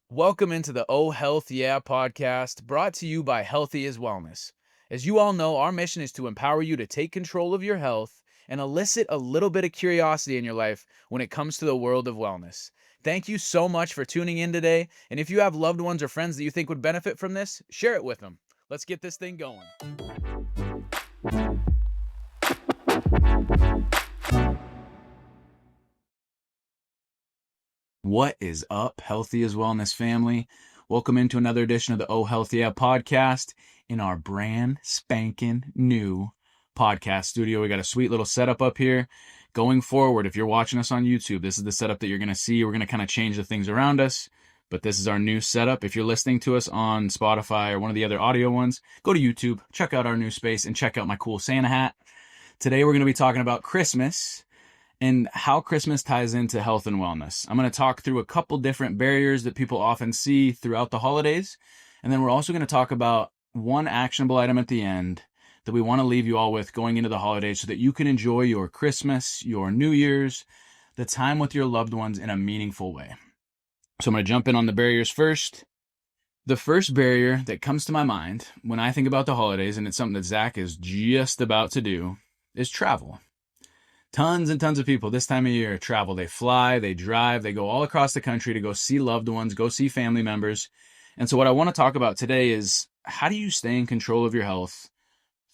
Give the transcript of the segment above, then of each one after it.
Welcome into the Oh Health Yeah podcast, brought to you by Healthy is Wellness. As you all know, our mission is to empower you to take control of your health and elicit a little bit of curiosity in your life when it comes to the world of wellness. Thank you so much for tuning in today. And if you have loved ones or friends that you think would benefit from this, share it with them. Let's get this thing going. What is up, Healthy is Wellness family? Welcome into another edition of the Oh Health Yeah podcast in our brand spanking new podcast studio. We got a sweet little setup up here. Going forward, if you're watching us on YouTube, this is the setup that you're going to see. We're going to kind of change the things around us, but this is our new setup. If you're listening to us on Spotify or one of the other audio ones, go to YouTube, check out our new space, and check out my cool Santa hat. Today, we're going to be talking about Christmas and how Christmas ties into health and wellness. I'm going to talk through a couple different barriers that people often see throughout the holidays. And then we're also going to talk about one actionable item at the end that we want to leave you all with going into the holidays so that you can enjoy your Christmas, your New Year's, the time with your loved ones in a meaningful way. So I'm going to jump in on the barriers first. The first barrier that comes to my mind when I think about the holidays, and it's something that Zach is just about to do, is travel. Tons and tons of people this time of year travel. They fly, they drive, they go all across the country to go see loved ones, go see family members. And so what I want to talk about today is how do you stay in control of your health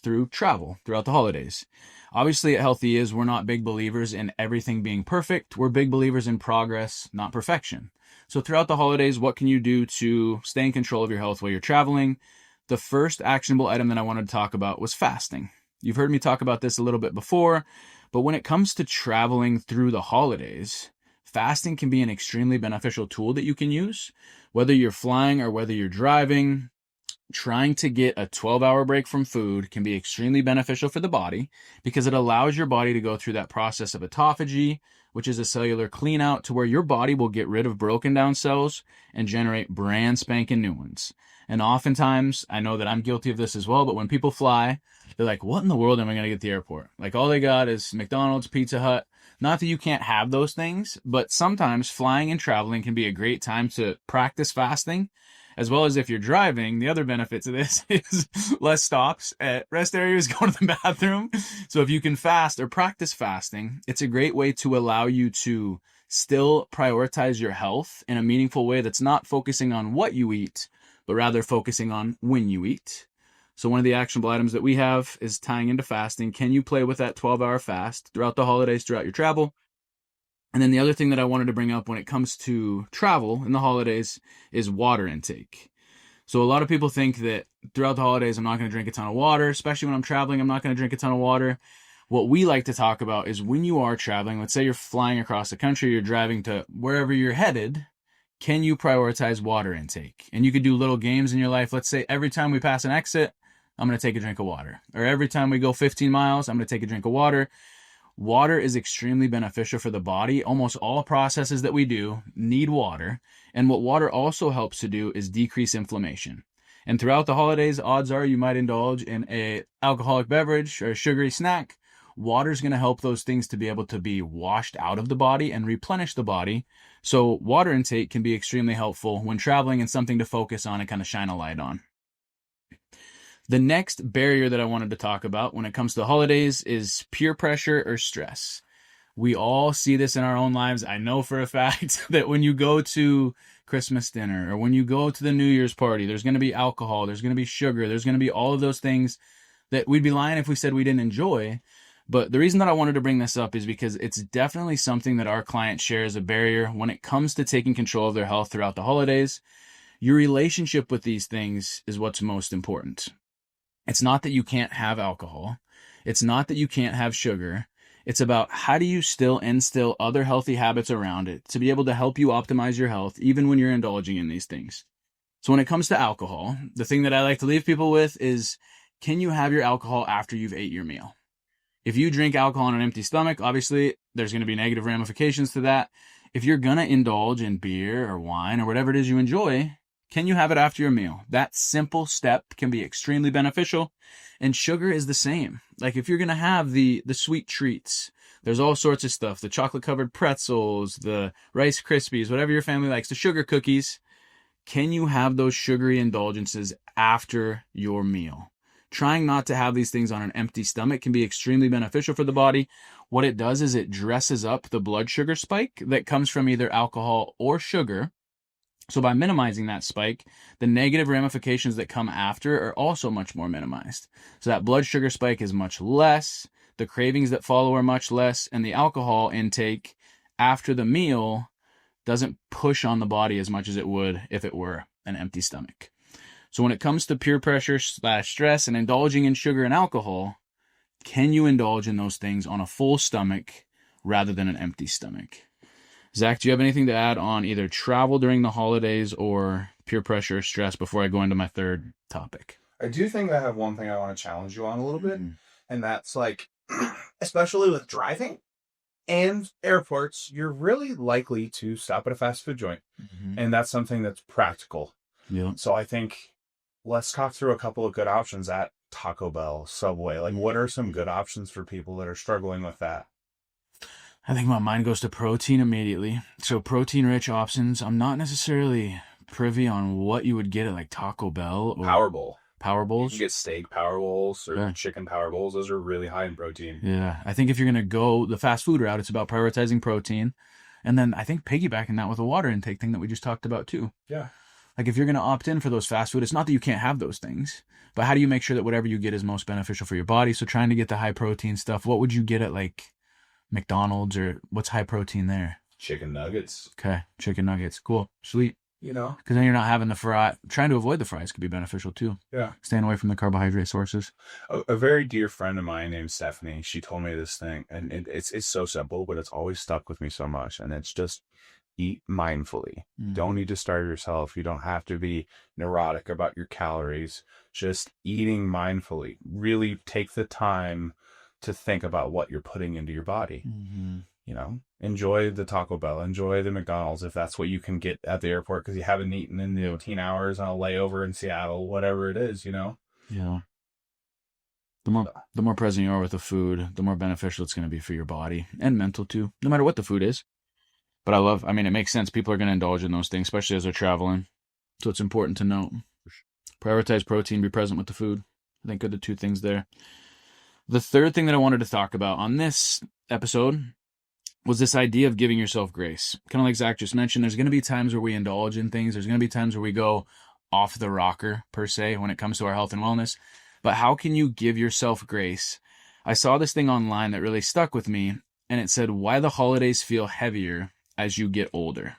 through travel throughout the holidays? Obviously at Healthy Is, we're not big believers in everything being perfect. We're big believers in progress, not perfection. So throughout the holidays, what can you do to stay in control of your health while you're traveling? The first actionable item that I wanted to talk about was fasting. You've heard me talk about this a little bit before, but when it comes to traveling through the holidays, fasting can be an extremely beneficial tool that you can use. Whether you're flying or whether you're driving, trying to get a 12-hour break from food can be extremely beneficial for the body because it allows your body to go through that process of autophagy, which is a cellular clean out to where your body will get rid of broken down cells and generate brand spanking new ones. And oftentimes, I know that I'm guilty of this as well, but when people fly, they're like, what in the world am I going to get at the airport? Like all they got is McDonald's, Pizza Hut. Not that you can't have those things, but sometimes flying and traveling can be a great time to practice fasting. As well as if you're driving, the other benefit to this is less stops at rest areas, going to the bathroom. So if you can fast or practice fasting, it's a great way to allow you to still prioritize your health in a meaningful way that's not focusing on what you eat, but rather focusing on when you eat. So one of the actionable items that we have is tying into fasting. Can you play with that 12-hour fast throughout the holidays, throughout your travel? And then the other thing that I wanted to bring up when it comes to travel in the holidays is water intake. So a lot of people think that throughout the holidays, I'm not going to drink a ton of water, especially when I'm traveling, I'm not going to drink a ton of water. What we like to talk about is when you are traveling, let's say you're flying across the country, you're driving to wherever you're headed, can you prioritize water intake? And you could do little games in your life. Let's say every time we pass an exit, I'm going to take a drink of water. Or every time we go 15 miles, I'm going to take a drink of water. Water is extremely beneficial for the body. Almost all processes that we do need water. And what water also helps to do is decrease inflammation. And throughout the holidays, odds are you might indulge in an alcoholic beverage or a sugary snack. Water is going to help those things to be able to be washed out of the body and replenish the body. So water intake can be extremely helpful when traveling and something to focus on and kind of shine a light on. The next barrier that I wanted to talk about when it comes to the holidays is peer pressure or stress. We all see this in our own lives. I know for a fact that when you go to Christmas dinner or when you go to the New Year's party, there's going to be alcohol, there's going to be sugar, there's going to be all of those things that we'd be lying if we said we didn't enjoy. But the reason that I wanted to bring this up is because it's definitely something that our clients share as a barrier when it comes to taking control of their health throughout the holidays. Your relationship with these things is what's most important. It's not that you can't have alcohol. It's not that you can't have sugar. It's about how do you still instill other healthy habits around it to be able to help you optimize your health even when you're indulging in these things. So when it comes to alcohol, the thing that I like to leave people with is, can you have your alcohol after you've ate your meal? If you drink alcohol on an empty stomach, obviously there's going to be negative ramifications to that. If you're going to indulge in beer or wine or whatever it is you enjoy, can you have it after your meal? That simple step can be extremely beneficial. And sugar is the same. Like if you're going to have the sweet treats, there's all sorts of stuff, the chocolate covered pretzels, the Rice Krispies, whatever your family likes, the sugar cookies. can you have those sugary indulgences after your meal? Trying not to have these things on an empty stomach can be extremely beneficial for the body. What it does is it dresses up the blood sugar spike that comes from either alcohol or sugar. So by minimizing that spike, the negative ramifications that come after are also much more minimized. So that blood sugar spike is much less, the cravings that follow are much less, and the alcohol intake after the meal doesn't push on the body as much as it would if it were an empty stomach. So when it comes to peer pressure / stress and indulging in sugar and alcohol, can you indulge in those things on a full stomach rather than an empty stomach? Zach, do you have anything to add on either travel during the holidays or peer pressure or stress before I go into my third topic? I do think I have one thing I want to challenge you on a little bit, and that's like, especially with driving and airports, you're really likely to stop at a fast food joint, and that's something that's practical. Yeah. So I think let's talk through a couple of good options at Taco Bell, Subway. Like, what are some good options for people that are struggling with that? I think my mind goes to protein immediately. So protein-rich options. I'm not necessarily privy on what you would get at like Taco Bell or Power Bowl. Power You Bowls. can get steak Power Bowls or Yeah. chicken Power Bowls. Those are really high in protein. Yeah, I think if you're going to go the fast food route, it's about prioritizing protein. And then I think piggybacking that with a water intake thing that we just talked about too. Yeah. Like if you're going to opt in for those fast food, it's not that you can't have those things, but how do you make sure that whatever you get is most beneficial for your body? So trying to get the high protein stuff, what would you get at like McDonald's or what's high protein there? Chicken nuggets. Okay, chicken nuggets. Cool. Sweet. You know? Because then you're not having the fry. Trying to avoid the fries could be beneficial too. Yeah. Staying away from the carbohydrate sources. A very dear friend of mine named Stephanie, she told me this thing, and it's so simple, but it's always stuck with me so much. And it's just eat mindfully. Mm. Don't need to starve yourself. You don't have to be neurotic about your calories. Just eating mindfully. Really take the time to think about what you're putting into your body. Mm-hmm. You know, enjoy the Taco Bell, enjoy the McDonald's if that's what you can get at the airport because you haven't eaten in 18 hours on a layover in Seattle, whatever it is, you know? Yeah. The more present you are with the food, the more beneficial it's going to be for your body and mental too, no matter what the food is. But I mean, it makes sense. People are going to indulge in those things, especially as they're traveling. So it's important to note. Prioritize protein, be present with the food. I think are the two things there. The third thing that I wanted to talk about on this episode was this idea of giving yourself grace. Kind of like Zach just mentioned, there's going to be times where we indulge in things. There's going to be times where we go off the rocker, per se, when it comes to our health and wellness. But how can you give yourself grace? I saw this thing online that really stuck with me, and it said, why the holidays feel heavier as you get older.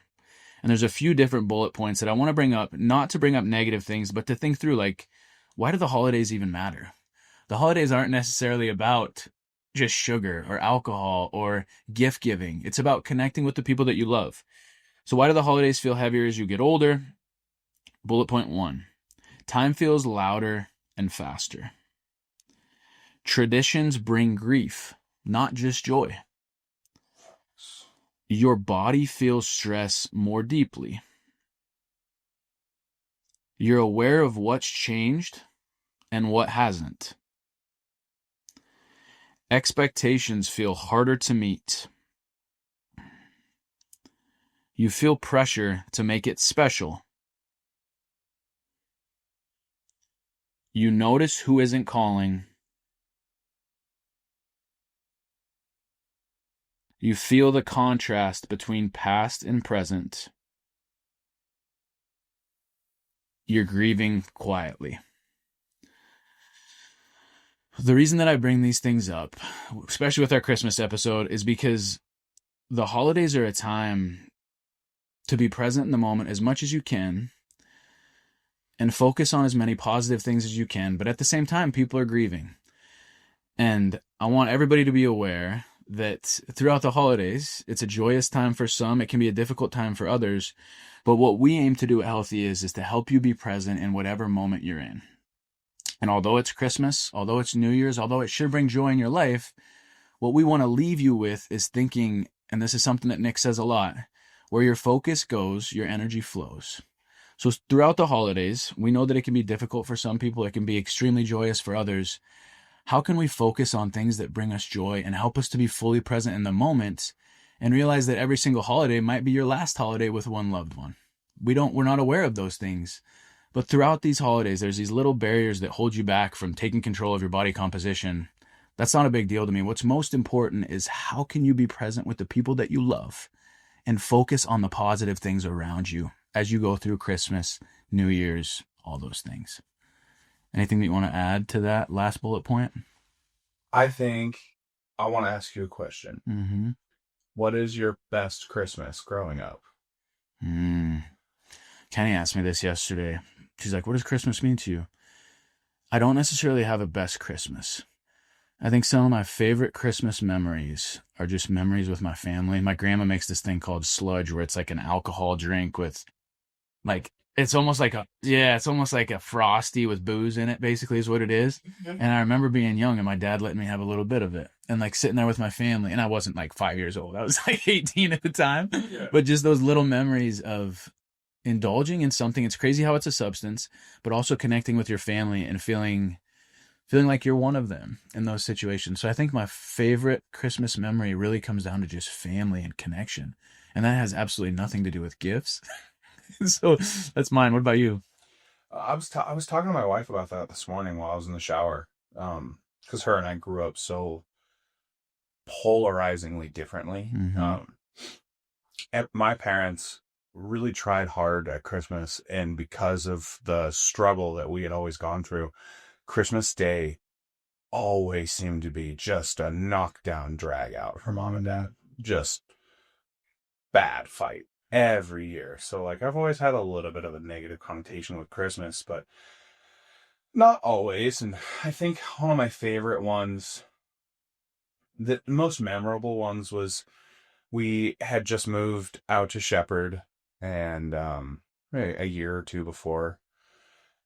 And there's a few different bullet points that I want to bring up, not to bring up negative things, but to think through, like, why do the holidays even matter? The holidays aren't necessarily about just sugar or alcohol or gift giving. It's about connecting with the people that you love. So why do the holidays feel heavier as you get older? Bullet point 1, time feels louder and faster. Traditions bring grief, not just joy. Your body feels stress more deeply. You're aware of what's changed and what hasn't. Expectations feel harder to meet. You feel pressure to make it special. You notice who isn't calling. You feel the contrast between past and present. You're grieving quietly. The reason that I bring these things up, especially with our Christmas episode, is because the holidays are a time to be present in the moment as much as you can and focus on as many positive things as you can. But at the same time, people are grieving. And I want everybody to be aware that throughout the holidays, it's a joyous time for some. It can be a difficult time for others. But what we aim to do at Healthy is to help you be present in whatever moment you're in. And although it's Christmas, although it's New Year's, although it should bring joy in your life, what we want to leave you with is thinking, and this is something that Nick says a lot, where your focus goes, your energy flows. So throughout the holidays, we know that it can be difficult for some people. It can be extremely joyous for others. How can we focus on things that bring us joy and help us to be fully present in the moment and realize that every single holiday might be your last holiday with one loved one? we're not aware of those things. But throughout these holidays, there's these little barriers that hold you back from taking control of your body composition. That's not a big deal to me. What's most important is how can you be present with the people that you love and focus on the positive things around you as you go through Christmas, New Year's, all those things. Anything that you want to add to that last bullet point? I think I want to ask you a question. Mm-hmm. What is your best Christmas growing up? Kenny asked me this yesterday. She's like, what does Christmas mean to you? I don't necessarily have a best Christmas. I think some of my favorite Christmas memories are just memories with my family. My grandma makes this thing called sludge, where it's like an alcohol drink with, like, it's almost like a Frosty with booze in it, basically, is what it is. And I remember being young and my dad letting me have a little bit of it and like sitting there with my family. And I wasn't like 5 years old. I was like 18 at the time. Yeah. But just those little memories of indulging in something. It's crazy how it's a substance, but also connecting with your family and feeling like you're one of them in those situations. So I think my favorite Christmas memory really comes down to just family and connection. And that has absolutely nothing to do with gifts. So that's mine. What about you? I was talking to my wife about that this morning while I was in the shower. Because her and I grew up so polarizingly differently. Mm-hmm. My parents really tried hard at Christmas, and because of the struggle that we had always gone through, Christmas Day always seemed to be just a knockdown drag out for mom and dad. Just bad fight every year. So like I've always had a little bit of a negative connotation with Christmas, but not always. And I think one of my favorite ones, the most memorable ones, was we had just moved out to Shepherd and a year or two before,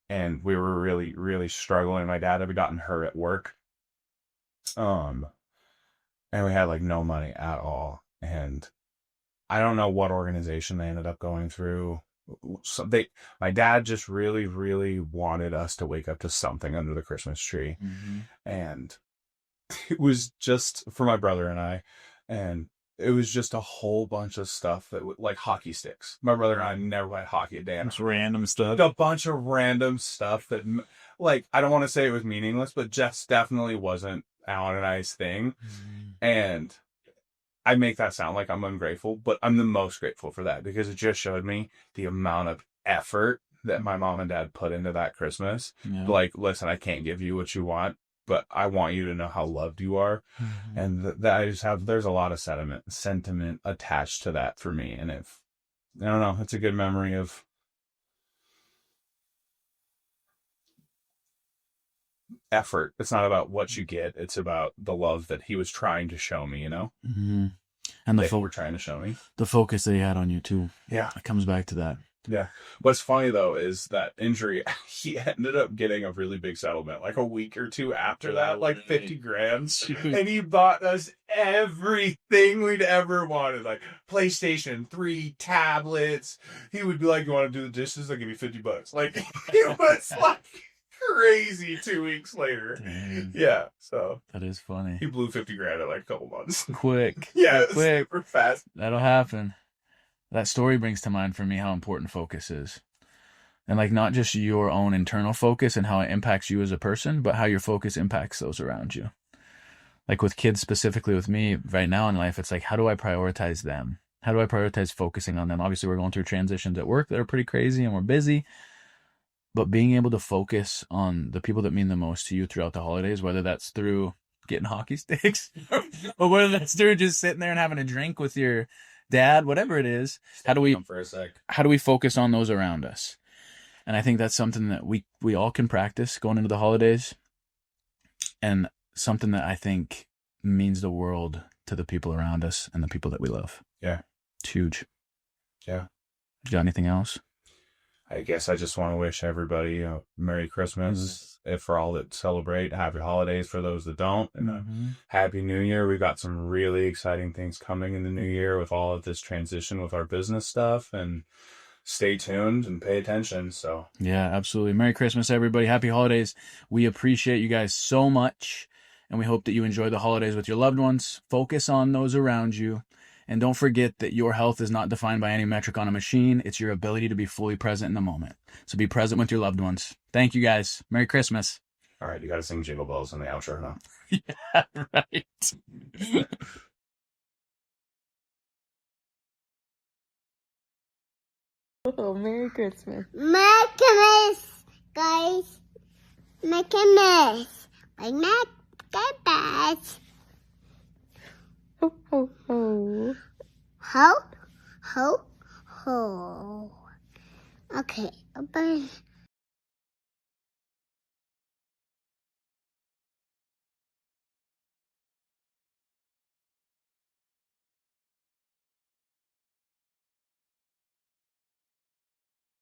and we were really, really struggling. My dad had gotten hurt at work. And we had like no money at all. And I don't know what organization they ended up going through. So my dad just really, really wanted us to wake up to something under the Christmas tree. Mm-hmm. And it was just for my brother and I. And it was just a whole bunch of stuff that like hockey sticks. My brother and I never played hockey a day. Just random stuff. A bunch of random stuff that, like, I don't want to say it was meaningless, but just definitely wasn't Alan and I's thing. Mm-hmm. And I make that sound like I'm ungrateful, but I'm the most grateful for that because it just showed me the amount of effort that my mom and dad put into that Christmas. Yeah. Like, listen, I can't give you what you want, but I want you to know how loved you are. Mm-hmm. And that I just have, there's a lot of sentiment attached to that for me. And I don't know, it's a good memory of effort. It's not about what you get. It's about the love that he was trying to show me, you know? Mm-hmm. And they were trying to show me. The focus that he had on you too. Yeah. It comes back to that. Yeah. What's funny though is that injury, he ended up getting a really big settlement like a week or two after that, like 50 grand. And he bought us everything we'd ever wanted, like PlayStation 3, tablets. He would be like, you want to do the dishes? I'll give you $50. Like, it was like crazy 2 weeks later. Dang. Yeah. So that is funny. He blew 50 grand in like a couple months. Quick. Yeah. Quick. Super fast. That'll happen. That story brings to mind for me how important focus is. And like not just your own internal focus and how it impacts you as a person, but how your focus impacts those around you. Like with kids, specifically with me right now in life, it's like, how do I prioritize them? How do I prioritize focusing on them? Obviously, we're going through transitions at work that are pretty crazy and we're busy. But being able to focus on the people that mean the most to you throughout the holidays, whether that's through getting hockey sticks or whether that's through just sitting there and having a drink with your dad, whatever it is, how do we focus on those around us? And I think that's something that we all can practice going into the holidays, and something that I think means the world to the people around us and the people that we love. Yeah. It's huge. Yeah. You got anything else? I guess I just want to wish everybody a Merry Christmas. If for all that celebrate, happy holidays for those that don't, and Happy New Year. We've got some really exciting things coming in the new year with all of this transition with our business stuff, and stay tuned and pay attention. So yeah, absolutely. Merry Christmas, everybody. Happy holidays. We appreciate you guys so much, and we hope that you enjoy the holidays with your loved ones. Focus on those around you, And don't forget that your health is not defined by any metric on a machine. It's your ability to be fully present in the moment. So be present with your loved ones. Thank you guys. Merry Christmas. All right, you got to sing Jingle Bells in the outro now. Yeah, right. Oh, Merry Christmas. Merry Christmas, guys. Merry Christmas. Like Merry Christmas. Ho, ho, ho. Ho, ho, ho. Okay, open.